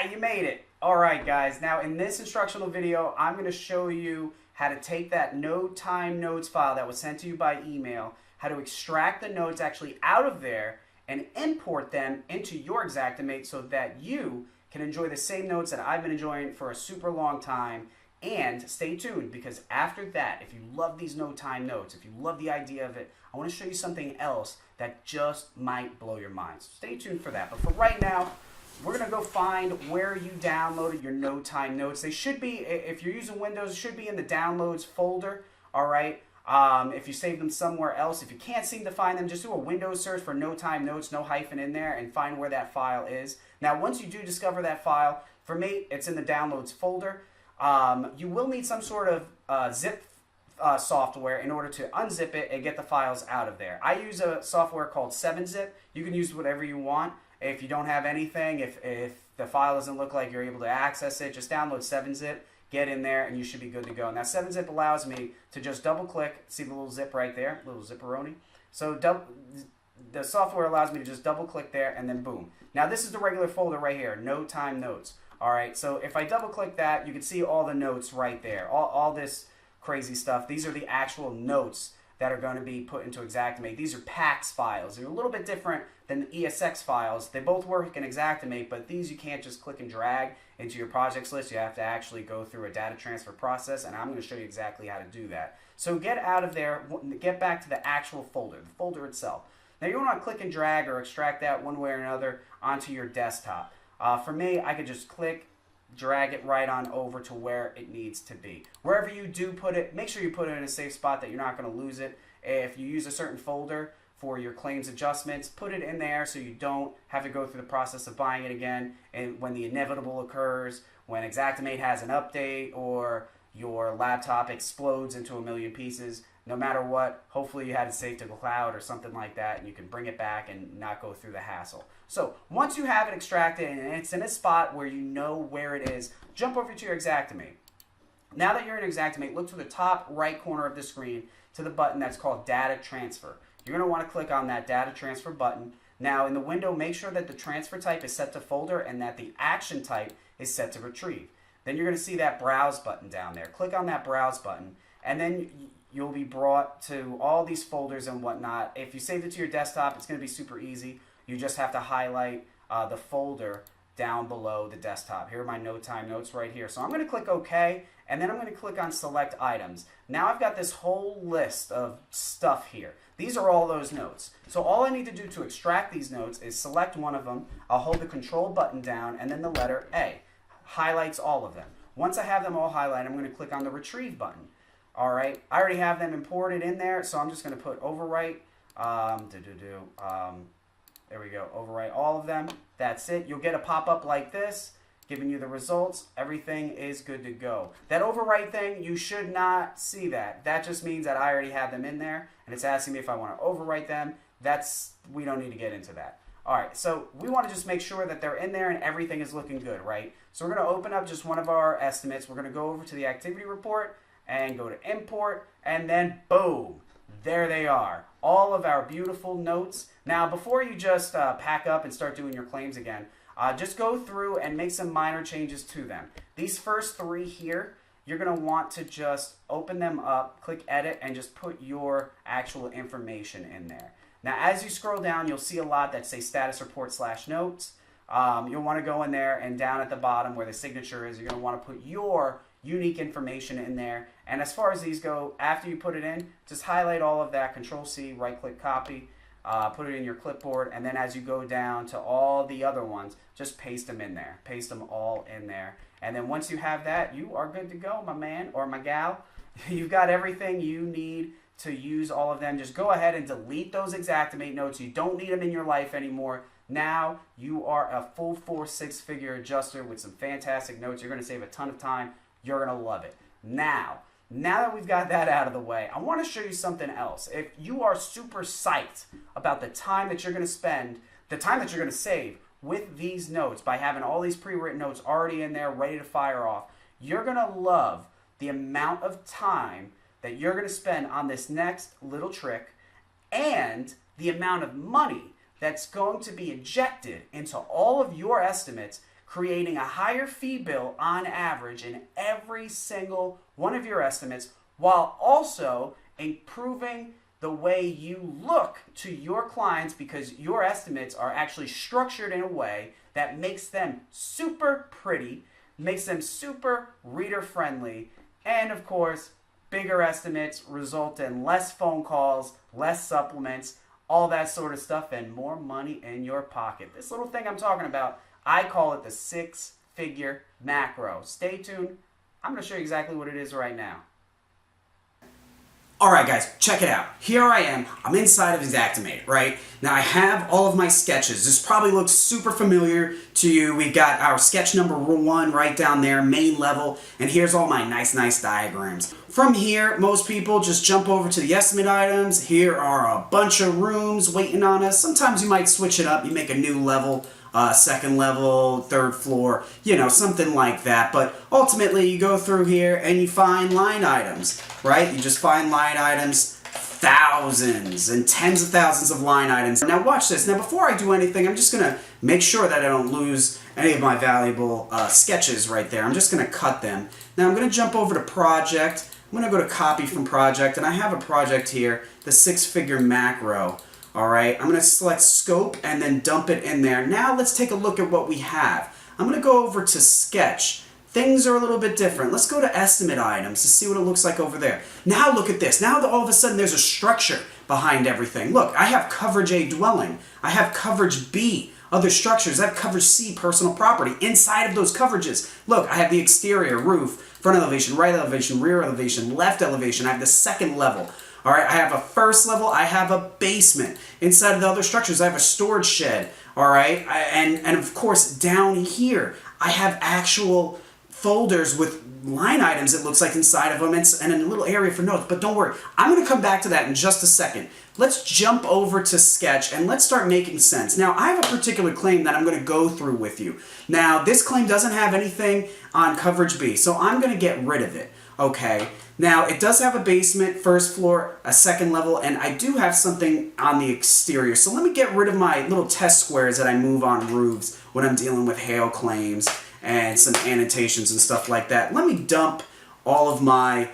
You made it. All right, guys. Now, in this instructional video, I'm going to show you how to take that no time notes file that was sent to you by email, how to extract the notes actually out of there and import them into your Xactimate so that you can enjoy the same notes that I've been enjoying for a super long time. And stay tuned, because after that, if you love these no time notes, if you love the idea of it, I want to show you something else that just might blow your mind. So stay tuned for that. But for right now, we're going to go find where you downloaded your no time notes. They should be, if you're using Windows, it should be in the downloads folder. All right. If you save them somewhere else, if you can't seem to find them, just do a Windows search for no time notes, no hyphen in there, and find where that file is. Now, once you do discover that file, for me, it's in the downloads folder. You will need some sort of zip software in order to unzip it and get the files out of there. I use a software called 7-Zip. You can use whatever you want. If you don't have anything, if the file doesn't look like you're able to access it, just download 7-Zip, get in there, and you should be good to go. Now, 7-Zip allows me to just double-click. See the little zip right there? Little zipperoni? So the software allows me to just double-click there, and then boom. Now, this is the regular folder right here, no time notes. All right, so if I double-click that, you can see all the notes right there, all this crazy stuff. These are the actual notes that are going to be put into Xactimate. These are PAX files. They're a little bit different than the ESX files. They both work in Xactimate, but these you can't just click and drag into your projects list. You have to actually go through a data transfer process, and I'm going to show you exactly how to do that. So get out of there, get back to the actual folder, the folder itself. Now, you want to click and drag or extract that one way or another onto your desktop. For me, I could just click, drag it right on over to where it needs to be. Wherever you do put it, make sure you put it in a safe spot that you're not going to lose it. If you use a certain folder for your claims adjustments, put it in there so you don't have to go through the process of buying it again. And when the inevitable occurs, when Xactimate has an update or your laptop explodes into a million pieces, no matter what, hopefully you had it saved to the cloud or something like that, and you can bring it back and not go through the hassle. So once you have it extracted and it's in a spot where you know where it is, jump over to your Xactimate. Now that you're in Xactimate, look to the top right corner of the screen to the button that's called Data Transfer. You're going to want to click on that Data Transfer button. Now in the window, make sure that the transfer type is set to folder and that the action type is set to retrieve. Then you're going to see that Browse button down there. Click on that Browse button, and then you'll be brought to all these folders and whatnot. If you saved it to your desktop, it's going to be super easy. You just have to highlight the folder down below the desktop. Here are my no time notes right here. So I'm going to click OK, and then I'm going to click on Select Items. Now I've got this whole list of stuff here. These are all those notes. So all I need to do to extract these notes is select one of them. I'll hold the Control button down and then the letter A. Highlights all of them. Once I have them all highlighted, I'm going to click on the Retrieve button. All right, I already have them imported in there, so I'm just going to put overwrite. There we go, overwrite all of them. That's it. You'll get a pop-up like this, giving you the results. Everything is good to go. That overwrite thing, you should not see that. That just means that I already have them in there, and it's asking me if I want to overwrite them. We don't need to get into that. All right, so we want to just make sure that they're in there and everything is looking good, right? So we're going to open up just one of our estimates. We're going to go over to the activity report and go to import, and then boom, there they are. All of our beautiful notes. Now, before you just pack up and start doing your claims again, just go through and make some minor changes to them. These first three here, you're going to want to just open them up, click edit, and just put your actual information in there. Now, as you scroll down, you'll see a lot that say status report / notes. You'll want to go in there, and down at the bottom where the signature is, you're going to want to put your unique information in there. And as far as these go, after you put it in, just highlight all of that, Control-C, right-click copy, put it in your clipboard, and then as you go down to all the other ones, just paste them in there. Paste them all in there. And then once you have that, you are good to go, my man or my gal. You've got everything you need to use all of them. Just go ahead and delete those Xactimate notes. You don't need them in your life anymore. Now you are a full 4 6-figure adjuster with some fantastic notes. You're going to save a ton of time. You're going to love it. Now that we've got that out of the way, I want to show you something else. If you are super psyched about the time that you're going to spend, the time that you're going to save with these notes by having all these pre-written notes already in there ready to fire off, you're going to love the amount of time that you're going to spend on this next little trick and the amount of money that's going to be injected into all of your estimates creating a higher fee bill on average in every single one of your estimates, while also improving the way you look to your clients, because your estimates are actually structured in a way that makes them super pretty, makes them super reader friendly, and of course, bigger estimates result in less phone calls, less supplements, all that sort of stuff, and more money in your pocket. This little thing I'm talking about, I call it the 6-figure macro. Stay tuned. I'm going to show you exactly what it is right now. Alright guys, check it out. Here I am. I'm inside of Xactimate, right? Now I have all of my sketches. This probably looks super familiar to you. We've got our sketch number 1 right down there, main level, and here's all my nice diagrams. From here, most people just jump over to the estimate items. Here are a bunch of rooms waiting on us. Sometimes you might switch it up. You make a new level. Second level, third floor, you know, something like that. But ultimately, you go through here and you find line items, right? You just find line items, thousands and tens of thousands of line items. Now watch this. Now before I do anything, I'm just going to make sure that I don't lose any of my valuable sketches right there. I'm just going to cut them. Now I'm going to jump over to project. I'm going to go to copy from project, and I have a project here, the 6-figure macro. Alright, I'm going to select scope and then dump it in there. Now let's take a look at what we have. I'm going to go over to sketch. Things are a little bit different. Let's go to estimate items to see what it looks like over there. Now look at this. Now all of a sudden there's a structure behind everything. Look, I have coverage A, dwelling. I have coverage B, other structures. I have coverage C, personal property. Inside of those coverages, look, I have the exterior, roof, front elevation, right elevation, rear elevation, left elevation. I have the second level. All right, I have a first level, I have a basement. Inside of the other structures, I have a storage shed, all right? And of course, down here, I have actual folders with line items, it looks like, inside of them, and a little area for notes. But don't worry, I'm going to come back to that in just a second. Let's jump over to sketch and let's start making sense. Now, I have a particular claim that I'm going to go through with you. Now, this claim doesn't have anything on coverage B, so I'm going to get rid of it, okay? Now, it does have a basement, first floor, a second level, and I do have something on the exterior. So let me get rid of my little test squares that I move on roofs when I'm dealing with hail claims and some annotations and stuff like that. Let me dump all of my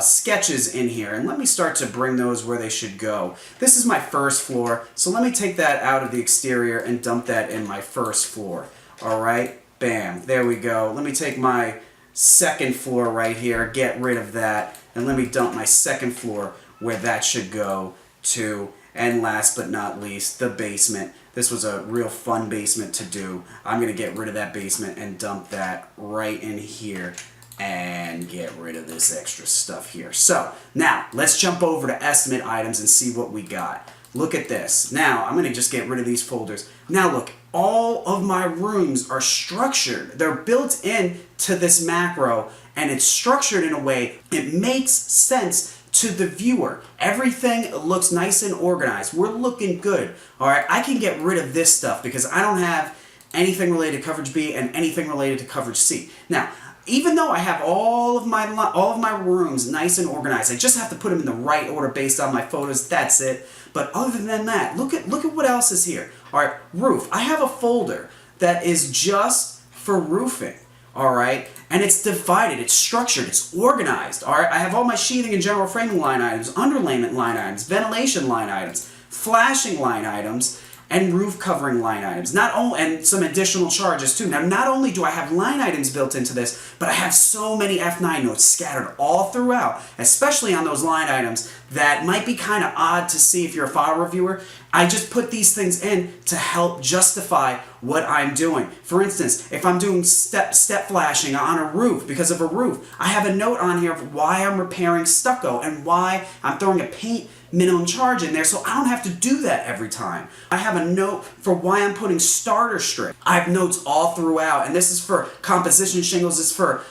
sketches in here, and let me start to bring those where they should go. This is my first floor, so let me take that out of the exterior and dump that in my first floor. All right, bam, there we go. Let me take my second floor right here, get rid of that, and let me dump my second floor where that should go to. And last but not least, the basement. This was a real fun basement to do. I'm going to get rid of that basement and dump that right in here and get rid of this extra stuff here. So now let's jump over to estimate items and see what we got. Look at this. Now I'm going to just get rid of these folders. Now look, all of my rooms are structured. They're built in to this macro, and it's structured in a way it makes sense to the viewer. Everything looks nice and organized. We're looking good. All right, I can get rid of this stuff because I don't have anything related to coverage B and anything related to coverage C. Now, even though I have all of my rooms nice and organized, I just have to put them in the right order based on my photos. That's it. But other than that, look at what else is here. All right, roof. I have a folder that is just for roofing. All right, and it's divided, it's structured, it's organized. All right, I have all my sheathing and general framing line items, underlayment line items, ventilation line items, flashing line items, and roof covering line items. And some additional charges too. Now, not only do I have line items built into this, but I have so many F9 notes scattered all throughout, especially on those line items that might be kind of odd to see if you're a file reviewer. I just put these things in to help justify what I'm doing. For instance, if I'm doing step flashing on a roof because of a roof, I have a note on here of why I'm repairing stucco and why I'm throwing a paint minimum charge in there so I don't have to do that every time. I have a note for why I'm putting starter strip. I have notes all throughout, and this is for composition shingles, this is for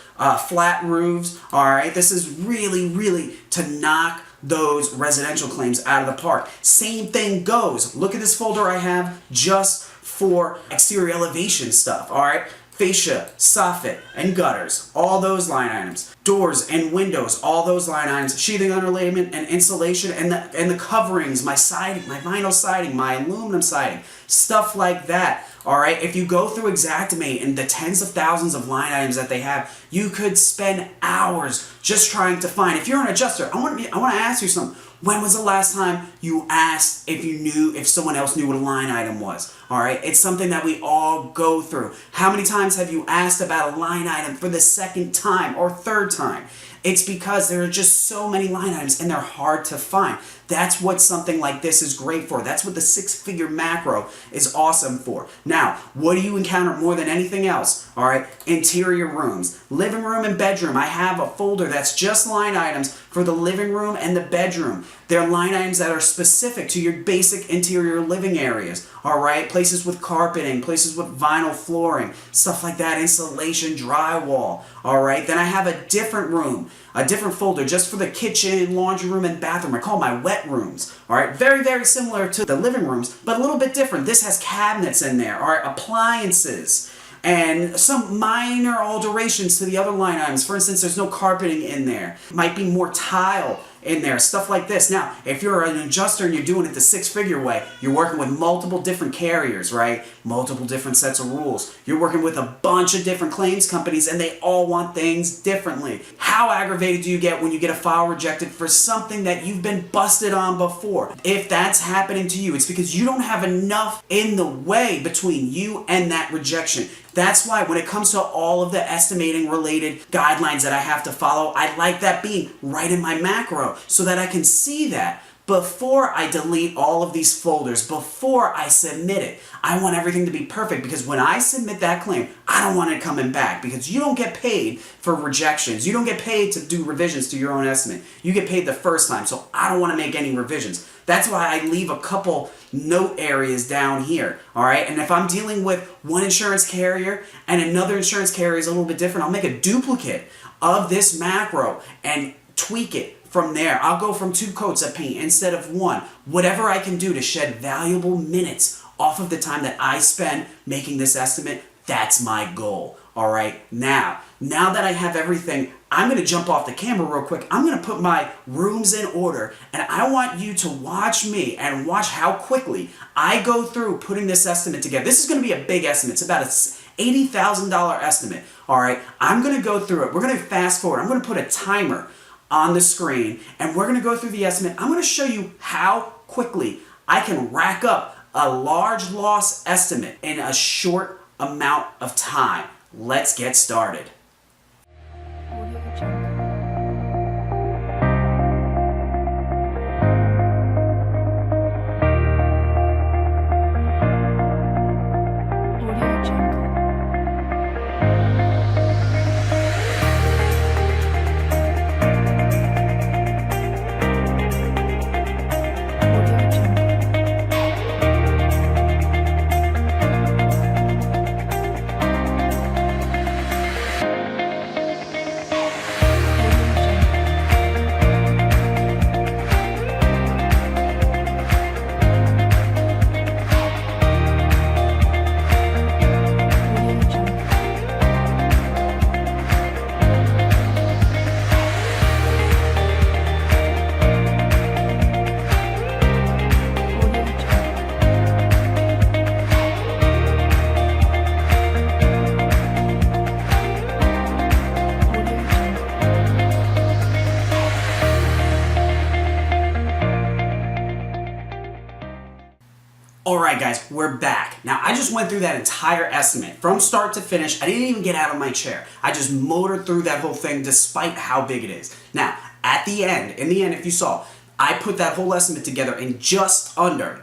flat roofs, all right? This is really to knock those residential claims out of the park. Same thing goes. Look at this folder I have just for exterior elevation stuff, all right? Fascia, soffit, and gutters, all those line items. Doors and windows, all those line items. Sheathing, underlayment, and insulation, and the coverings, my siding, my vinyl siding, my aluminum siding, stuff like that. All right, if you go through Xactimate and the tens of thousands of line items that they have, you could spend hours just trying to find. If you're an adjuster, I want to ask you something. When was the last time you asked if someone else knew what a line item was? All right, it's something that we all go through. How many times have you asked about a line item for the second time or third time? It's because there are just so many line items and they're hard to find. That's what something like this is great for. That's what the 6-figure macro is awesome for. Now, what do you encounter more than anything else? All right, interior rooms, living room and bedroom. I have a folder that's just line items for the living room and the bedroom. They're line items that are specific to your basic interior living areas. All right, places with carpeting, places with vinyl flooring, stuff like that, insulation, drywall. All right, then I have a different room, a different folder just for the kitchen, laundry room, and bathroom. I call my wet rooms. All right, very, very similar to the living rooms, but a little bit different. This has cabinets in there, all right, appliances, and some minor alterations to the other line items. For instance, there's no carpeting in there. Might be more tile in there, stuff like this. Now, if you're an adjuster and you're doing it the 6-figure way, you're working with multiple different carriers, right? Multiple different sets of rules. You're working with a bunch of different claims companies and they all want things differently. How aggravated do you get when you get a file rejected for something that you've been busted on before? If that's happening to you, it's because you don't have enough in the way between you and that rejection. That's why when it comes to all of the estimating related guidelines that I have to follow, I like that being right in my macro so that I can see that before I delete all of these folders, before I submit it. I want everything to be perfect because when I submit that claim, I don't want it coming back because you don't get paid for rejections. You don't get paid to do revisions to your own estimate. You get paid the first time, so I don't want to make any revisions. That's why I leave a couple note areas down here, all right? And if I'm dealing with one insurance carrier and another insurance carrier is a little bit different, I'll make a duplicate of this macro and tweak it from there. I'll go from 2 coats of paint instead of 1. Whatever I can do to shed valuable minutes off of the time that I spend making this estimate, that's my goal, all right? Now that I have everything, I'm going to jump off the camera real quick. I'm going to put my rooms in order, and I want you to watch me and watch how quickly I go through putting this estimate together. This is going to be a big estimate. It's about an $80,000 estimate, all right? I'm going to go through it. We're going to fast forward. I'm going to put a timer on the screen, and we're going to go through the estimate. I'm going to show you how quickly I can rack up a large loss estimate in a short amount of time. Let's get started. Alright guys, we're back. Now I just went through that entire estimate from start to finish. I didn't even get out of my chair. I just motored through that whole thing despite how big it is. Now, in the end, if you saw, I put that whole estimate together in just under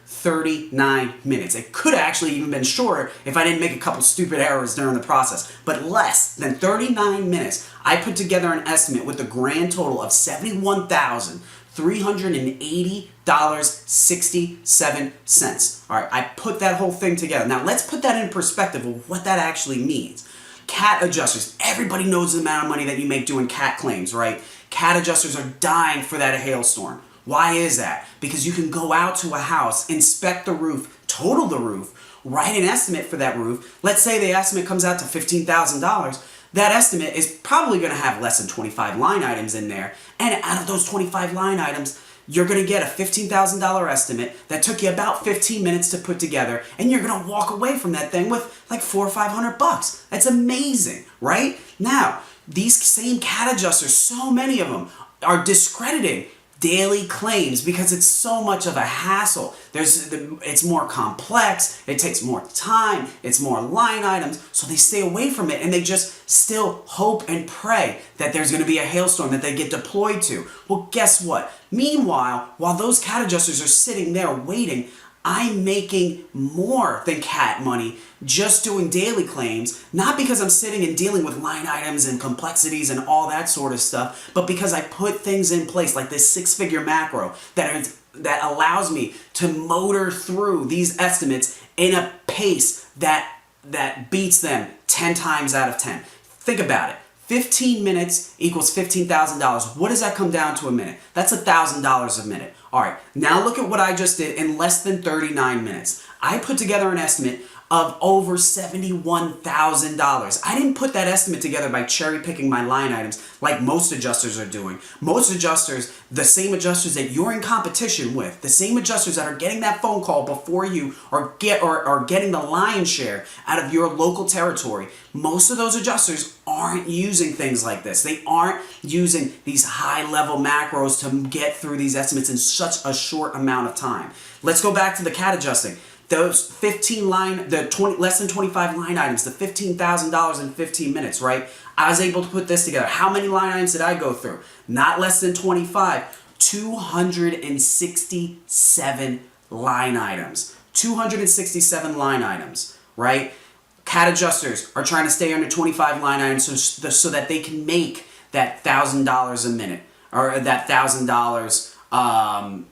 39 minutes. It could have actually even been shorter if I didn't make a couple stupid errors during the process. But less than 39 minutes, I put together an estimate with a grand total of $71,380.67. All right, I put that whole thing together. Now let's put that in perspective of what that actually means. CAT adjusters, everybody knows the amount of money that you make doing CAT claims, right? CAT adjusters are dying for that hailstorm. Why is that? Because you can go out to a house, inspect the roof, total the roof, write an estimate for that roof. Let's say the estimate comes out to $15,000. That estimate is probably going to have less than 25 line items in there. And out of those 25 line items, you're going to get a $15,000 estimate that took you about 15 minutes to put together, and you're going to walk away from that thing with like $400 or $500. That's amazing, right? Now, these same CAD adjusters, so many of them, are discrediting daily claims because it's so much of a hassle. It's more complex, it takes more time, it's more line items, so they stay away from it and they just still hope and pray that there's going to be a hailstorm that they get deployed to. Well, guess what? Meanwhile, while those CAD adjusters are sitting there waiting, I'm making more than cat money just doing daily claims, not because I'm sitting and dealing with line items and complexities and all that sort of stuff, but because I put things in place like this six-figure macro that allows me to motor through these estimates in a pace that beats them 10 times out of 10. Think about it. 15 minutes equals $15,000. What does that come down to a minute? That's $1,000 a minute. All right, now look at what I just did in less than 39 minutes. I put together an estimate of over $71,000. I didn't put that estimate together by cherry picking my line items like most adjusters are doing. Most adjusters, the same adjusters that you're in competition with, the same adjusters that are getting that phone call before you or getting the lion's share out of your local territory, most of those adjusters aren't using things like this. They aren't using these high-level macros to get through these estimates in such a short amount of time. Let's go back to the CAD adjusting. Those less than 25 line items, the $15,000 in 15 minutes, right? I was able to put this together. How many line items did I go through? Not less than 25. 267 line items. 267 line items, right? CAD adjusters are trying to stay under 25 line items so that they can make that $1,000 a minute, or that $1,000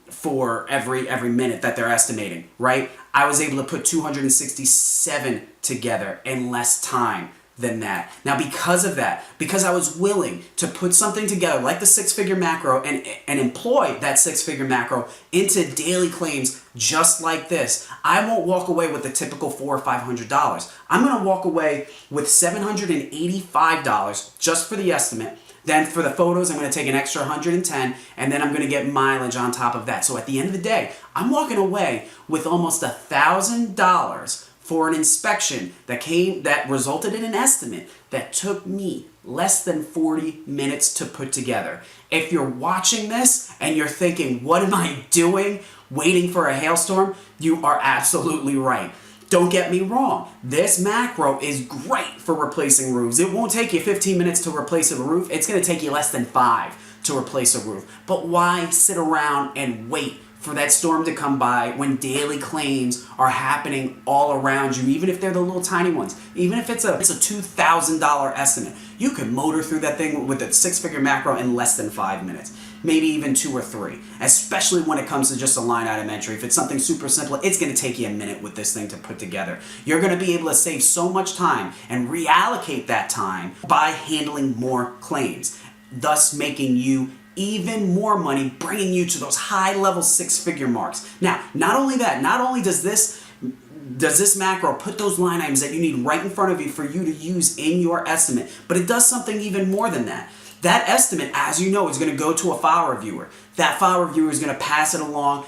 for every minute that they're estimating, right? I was able to put 267 together in less time than that. Now, because of that, because I was willing to put something together like the six-figure macro and employ that six-figure macro into daily claims just like this, I won't walk away with the typical $400 or $500. I'm going to walk away with $785 just for the estimate. Then for the photos, I'm going to take an extra $110, and then I'm going to get mileage on top of that. So at the end of the day, I'm walking away with almost $1,000 for an inspection that resulted in an estimate that took me less than 40 minutes to put together. If you're watching this and you're thinking, what am I doing waiting for a hailstorm? You are absolutely right. Don't get me wrong, this macro is great for replacing roofs. It won't take you 15 minutes to replace a roof. It's going to take you less than 5 to replace a roof. But why sit around and wait for that storm to come by when daily claims are happening all around you, even if they're the little tiny ones? Even if it's a $2,000 estimate, you can motor through that thing with a six-figure macro in less than 5 minutes. Maybe even 2 or 3, especially when it comes to just a line item entry. If it's something super simple, it's going to take you a minute with this thing to put together. You're going to be able to save so much time and reallocate that time by handling more claims, thus making you even more money, bringing you to those high-level six-figure marks. Now, not only that, not only does this macro put those line items that you need right in front of you for you to use in your estimate, but it does something even more than that. That estimate, as you know, is going to go to a file reviewer. That file reviewer is going to pass it along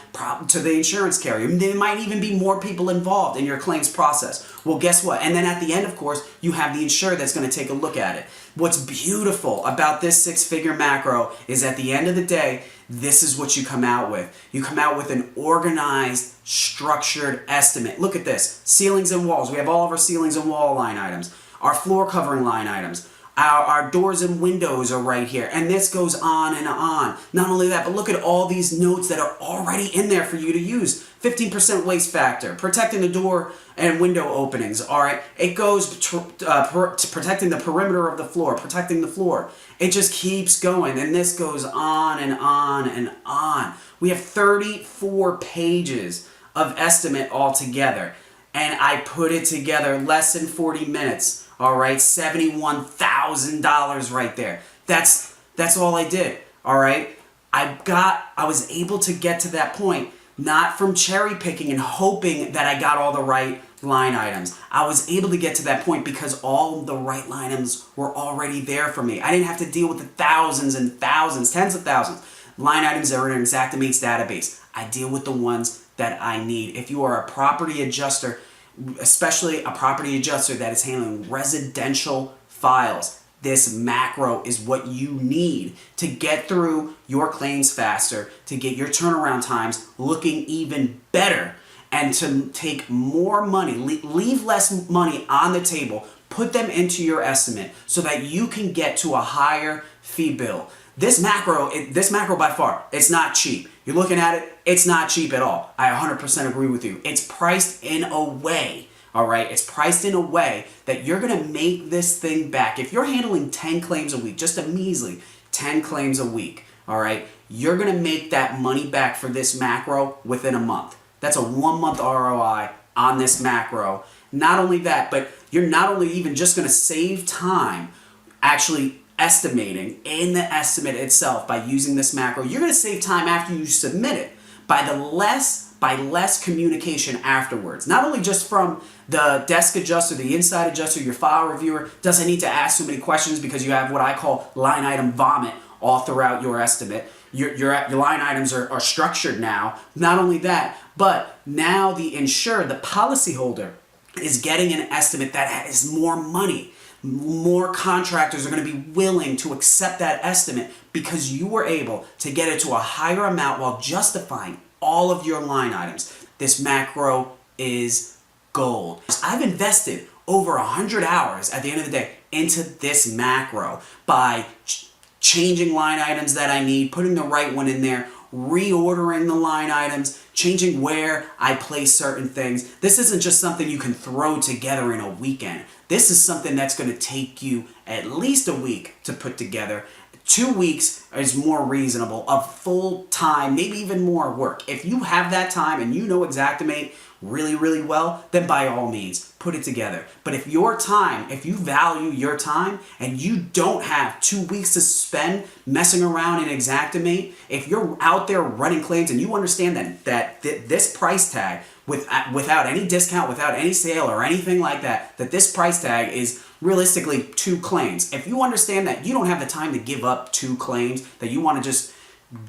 to the insurance carrier. There might even be more people involved in your claims process. Well, guess what? And then at the end, of course, you have the insurer that's going to take a look at it. What's beautiful about this six-figure macro is at the end of the day, this is what you come out with. You come out with an organized, structured estimate. Look at this. Ceilings and walls. We have all of our ceilings and wall line items. Our floor covering line items. Our doors and windows are right here, and this goes on and on. Not only that, but look at all these notes that are already in there for you to use. 15% waste factor, protecting the door and window openings, all right? It goes to protecting the perimeter of the floor, protecting the floor. It just keeps going, and this goes on and on and on. We have 34 pages of estimate altogether, and I put it together less than 40 minutes. All right, $71,000 right there. That's all I did. All right, I was able to get to that point not from cherry picking and hoping that I got all the right line items. I was able to get to that point because all the right line items were already there for me. I didn't have to deal with the thousands and thousands, tens of thousands line items that are in Xactimate's database. I deal with the ones that I need. If you are a property adjuster, especially a property adjuster that is handling residential files, this macro is what you need to get through your claims faster, to get your turnaround times looking even better, and to take more money, leave less money on the table, put them into your estimate so that you can get to a higher fee bill. This macro by far, it's not cheap. You're looking at it, it's not cheap at all. I 100% agree with you. It's priced in a way, all right? It's priced in a way that you're gonna make this thing back. If you're handling 10 claims a week, just a measly 10 claims a week, all right? You're gonna make that money back for this macro within a month. That's a 1 month ROI on this macro. Not only that, but you're not only even just gonna save time actually estimating in the estimate itself by using this macro, you're gonna save time after you submit it by less communication afterwards. Not only just from the desk adjuster, the inside adjuster, your file reviewer doesn't need to ask so many questions because you have what I call line item vomit all throughout your estimate. Your line items are structured now. Not only that, but now the insured, the policyholder, is getting an estimate that has more money. More contractors are going to be willing to accept that estimate because you were able to get it to a higher amount while justifying all of your line items. This macro is gold. I've invested over 100 hours at the end of the day into this macro by changing line items that I need, putting the right one in there, reordering the line items, changing where I place certain things. This isn't just something you can throw together in a weekend. This is something that's going to take you at least a week to put together. 2 weeks is more reasonable of full time, maybe even more work. If you have that time and you know Xactimate really, really well, then by all means, put it together. But if you value your time and you don't have 2 weeks to spend messing around in Xactimate, if you're out there running claims and you understand that this price tag, without any discount, without any sale or anything like that, that this price tag is realistically 2 claims. If you understand that you don't have the time to give up 2 claims, that you want to just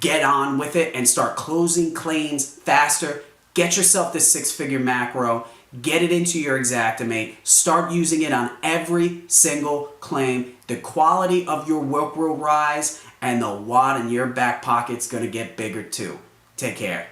get on with it and start closing claims faster, get yourself this 6-figure macro, get it into your Xactimate, start using it on every single claim. The quality of your work will rise and the wad in your back pocket's gonna get bigger too. Take care.